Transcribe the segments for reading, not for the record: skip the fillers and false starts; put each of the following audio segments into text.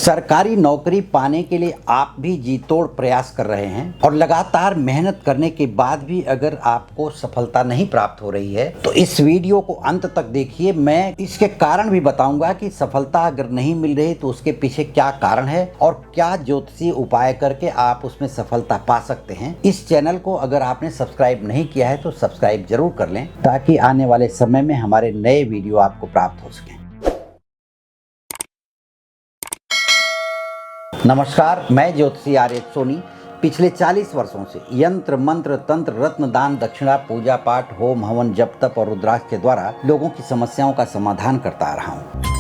सरकारी नौकरी पाने के लिए आप भी जी तोड़ प्रयास कर रहे हैं और लगातार मेहनत करने के बाद भी अगर आपको सफलता नहीं प्राप्त हो रही है तो इस वीडियो को अंत तक देखिए। मैं इसके कारण भी बताऊंगा कि सफलता अगर नहीं मिल रही तो उसके पीछे क्या कारण है और क्या ज्योतिषीय उपाय करके आप उसमें सफलता पा सकते हैं। इस चैनल को अगर आपने सब्सक्राइब नहीं किया है तो सब्सक्राइब जरूर कर लें ताकि आने वाले समय में हमारे नए वीडियो आपको प्राप्त हो सकें। नमस्कार, मैं ज्योतिषी आर्य सोनी पिछले 40 वर्षों से यंत्र मंत्र तंत्र रत्न दान दक्षिणा पूजा पाठ होम हवन जप तप और रुद्राक्ष के द्वारा लोगों की समस्याओं का समाधान करता आ रहा हूँ।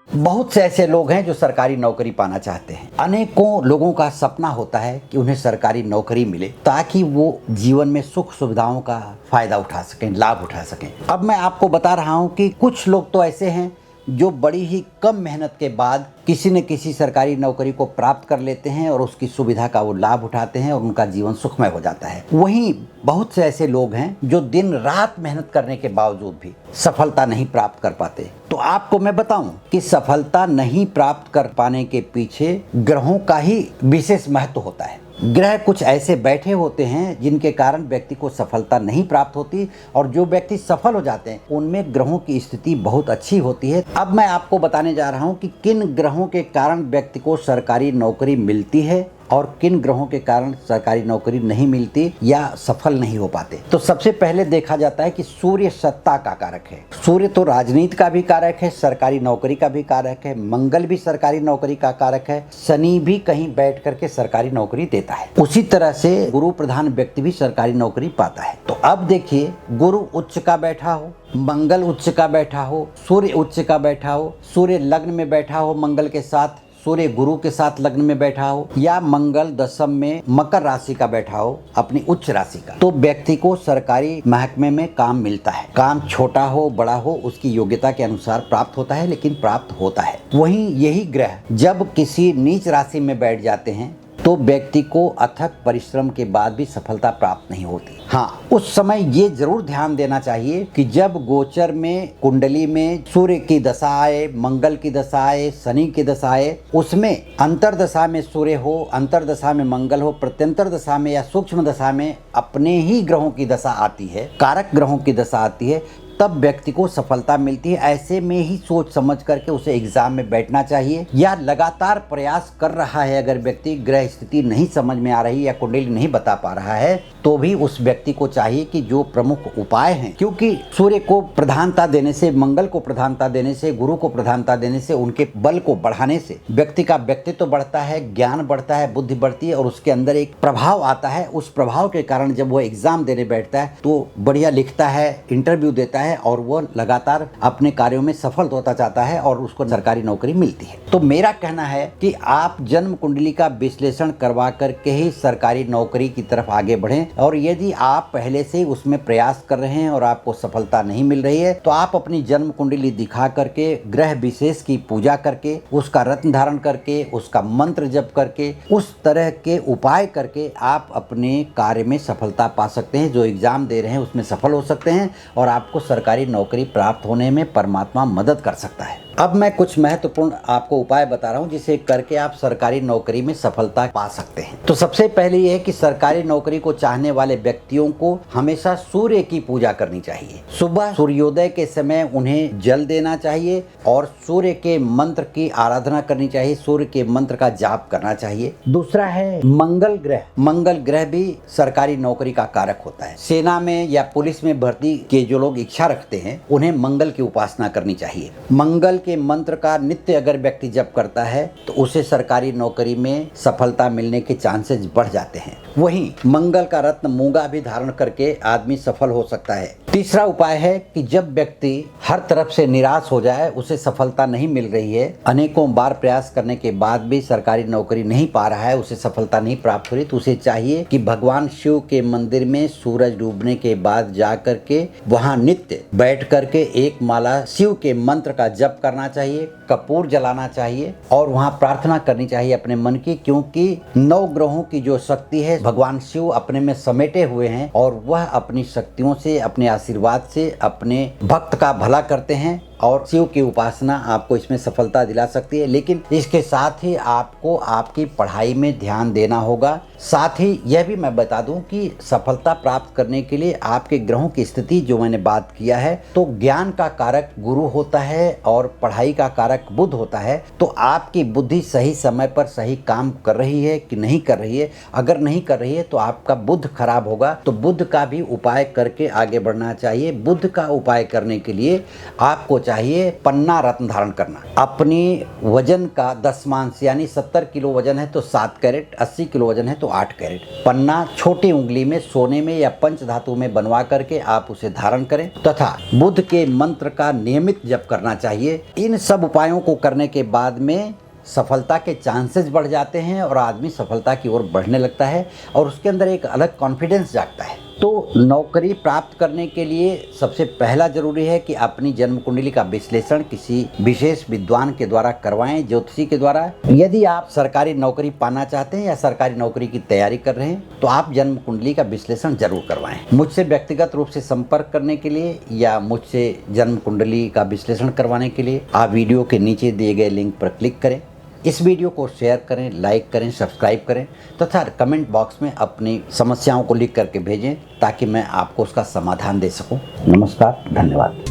बहुत से ऐसे लोग हैं जो सरकारी नौकरी पाना चाहते हैं। अनेकों लोगों का सपना होता है कि उन्हें सरकारी नौकरी मिले ताकि वो जीवन में सुख सुविधाओं का फायदा उठा सकें, लाभ उठा सकें। अब मैं आपको बता रहा हूं कि कुछ लोग तो ऐसे हैं जो बड़ी ही कम मेहनत के बाद किसी न किसी सरकारी नौकरी को प्राप्त कर लेते हैं और उसकी सुविधा का वो लाभ उठाते हैं और उनका जीवन सुखमय हो जाता है। वहीं बहुत से ऐसे लोग हैं जो दिन रात मेहनत करने के बावजूद भी सफलता नहीं प्राप्त कर पाते। तो आपको मैं बताऊं कि सफलता नहीं प्राप्त कर पाने के पीछे ग्रहों का ही विशेष महत्व होता है। ग्रह कुछ ऐसे बैठे होते हैं जिनके कारण व्यक्ति को सफलता नहीं प्राप्त होती और जो व्यक्ति सफल हो जाते हैं उनमें ग्रहों की स्थिति बहुत अच्छी होती है। अब मैं आपको बताने जा रहा हूं कि किन ग्रहों के कारण व्यक्ति को सरकारी नौकरी मिलती है और किन ग्रहों के कारण सरकारी नौकरी नहीं मिलती या सफल नहीं हो पाते। तो सबसे पहले देखा जाता है कि सूर्य सत्ता का कारक है। सूर्य तो राजनीति का भी कारक है, सरकारी नौकरी का भी कारक है, मंगल भी सरकारी नौकरी का कारक है, शनि भी कहीं बैठ करके सरकारी नौकरी देता है। उसी तरह से गुरु प्रधान व्यक्ति भी सरकारी नौकरी पाता है। तो अब देखिए, गुरु उच्च का बैठा हो, मंगल उच्च का बैठा हो, सूर्य उच्च का बैठा हो, सूर्य लग्न में बैठा हो मंगल के साथ, सूर्य गुरु के साथ लग्न में बैठा हो या मंगल दशम में मकर राशि का बैठा हो अपनी उच्च राशि का, तो व्यक्ति को सरकारी महकमे में काम मिलता है। काम छोटा हो बड़ा हो उसकी योग्यता के अनुसार प्राप्त होता है, लेकिन प्राप्त होता है। वहीं यही ग्रह जब किसी नीच राशि में बैठ जाते हैं तो व्यक्ति को अथक परिश्रम के बाद भी सफलता प्राप्त नहीं होती। हाँ, उस समय ये जरूर ध्यान देना चाहिए कि जब गोचर में कुंडली में सूर्य की दशा आए, मंगल की दशा आए, शनि की दशा आए, उसमें अंतरदशा में सूर्य हो, अंतरदशा में मंगल हो, प्रत्यंतर दशा में या सूक्ष्म दशा में अपने ही ग्रहों की दशा आती है, कारक ग्रहों की दशा आती है, तब व्यक्ति को सफलता मिलती है। ऐसे में ही सोच समझ करके उसे एग्जाम में बैठना चाहिए। या लगातार प्रयास कर रहा है, अगर व्यक्ति ग्रह स्थिति नहीं समझ में आ रही या कुंडली नहीं बता पा रहा है तो भी उस व्यक्ति को चाहिए कि जो प्रमुख उपाय हैं, क्योंकि सूर्य को प्रधानता देने से, मंगल को प्रधानता देने से, गुरु को प्रधानता देने से, उनके बल को बढ़ाने से व्यक्ति का व्यक्तित्व बढ़ता है, ज्ञान बढ़ता है, बुद्धि बढ़ती है और उसके अंदर एक प्रभाव आता है। उस प्रभाव के कारण जब वो एग्जाम देने बैठता है तो बढ़िया लिखता है, इंटरव्यू देता है और वो लगातार अपने कार्यों में सफल होता जाता है और उसको सरकारी नौकरी मिलती है। तो मेरा कहना है कि आप जन्म कुंडली का विश्लेषण करवा करके ही सरकारी नौकरी की तरफ आगे बढ़ें और यदि आप पहले से उसमें प्रयास कर रहे हैं और आपको सफलता नहीं मिल रही है तो आप अपनी जन्म कुंडली दिखा करके, ग्रह विशेष की पूजा करके, उसका रत्न धारण करके, उसका मंत्र जप करके, उस तरह के उपाय करके आप अपने कार्य में सफलता पा सकते हैं। जो एग्जाम दे रहे हैं उसमें सफल हो सकते हैं और आपको सरकारी नौकरी प्राप्त होने में परमात्मा मदद कर सकता है। अब मैं कुछ महत्वपूर्ण आपको उपाय बता रहा हूं जिसे करके आप सरकारी नौकरी में सफलता पा सकते हैं। तो सबसे पहले यह है कि सरकारी नौकरी को चाहने वाले व्यक्तियों को हमेशा सूर्य की पूजा करनी चाहिए। सुबह सूर्योदय के समय उन्हें जल देना चाहिए और सूर्य के मंत्र की आराधना करनी चाहिए, सूर्य के मंत्र का जाप करना चाहिए। दूसरा है मंगल ग्रह। मंगल ग्रह भी सरकारी नौकरी का कारक होता है। सेना में या पुलिस में भर्ती के जो लोग इच्छा रखते हैं उन्हें मंगल की उपासना करनी चाहिए। मंगल के मंत्र का नित्य अगर व्यक्ति जप करता है तो उसे सरकारी नौकरी में सफलता मिलने के चांसेस बढ़ जाते हैं। वहीं मंगल का रत्न मूंगा भी धारण करके आदमी सफल हो सकता है। तीसरा उपाय है कि जब व्यक्ति हर तरफ से निराश हो जाए, उसे सफलता नहीं मिल रही है, अनेकों बार प्रयास करने के बाद भी सरकारी नौकरी नहीं पा रहा है, उसे सफलता नहीं प्राप्त हो रही, तो उसे चाहिए कि भगवान शिव के मंदिर में सूरज डूबने के बाद जा करके वहां नित्य बैठ करके एक माला शिव के मंत्र का जप करना चाहिए, कपूर जलाना चाहिए और वहां प्रार्थना करनी चाहिए अपने मन की, क्योंकि 9 ग्रहों की जो शक्ति है भगवान शिव अपने में समेटे हुए हैं और वह अपनी शक्तियों से, अपने आशीर्वाद से अपने भक्त का भला करते हैं और शिव की उपासना आपको इसमें सफलता दिला सकती है। लेकिन इसके साथ ही आपको आपकी पढ़ाई में ध्यान देना होगा। साथ ही यह भी मैं बता दूं कि सफलता प्राप्त करने के लिए आपके ग्रहों की स्थिति जो मैंने बात किया है, तो ज्ञान का कारक गुरु होता है और पढ़ाई का कारक बुध होता है। तो आपकी बुद्धि सही समय पर सही काम कर रही है कि नहीं कर रही है। अगर नहीं कर रही है तो आपका बुध खराब होगा, तो बुध का भी उपाय करके आगे बढ़ना चाहिए। बुध का उपाय करने के लिए आपको चाहिए पन्ना रत्न धारण करना। अपनी वजन का 10 यानी 70 किलो वजन है तो 7 कैरेट, 80 किलो वजन है तो 8 कैरेट पन्ना छोटी उंगली में सोने में या पंच धातु में बनवा करके आप उसे धारण करें तथा बुध के मंत्र का नियमित जप करना चाहिए। इन सब उपायों को करने के बाद में सफलता के चांसेस बढ़ जाते हैं और आदमी सफलता की ओर बढ़ने लगता है और उसके अंदर एक अलग कॉन्फिडेंस जागता है। तो नौकरी प्राप्त करने के लिए सबसे पहला जरूरी है कि अपनी जन्म कुंडली का विश्लेषण किसी विशेष विद्वान के द्वारा करवाएं, ज्योतिषी के द्वारा। यदि आप सरकारी नौकरी पाना चाहते हैं या सरकारी नौकरी की तैयारी कर रहे हैं तो आप जन्म कुंडली का विश्लेषण जरूर करवाएं। मुझसे व्यक्तिगत रूप से संपर्क करने के लिए या मुझसे जन्म कुंडली का विश्लेषण करवाने के लिए आप वीडियो के नीचे दिए गए लिंक पर क्लिक करें। इस वीडियो को शेयर करें, लाइक करें, सब्सक्राइब करें तथा कमेंट बॉक्स में अपनी समस्याओं को लिख करके भेजें ताकि मैं आपको उसका समाधान दे सकूं। नमस्कार, धन्यवाद।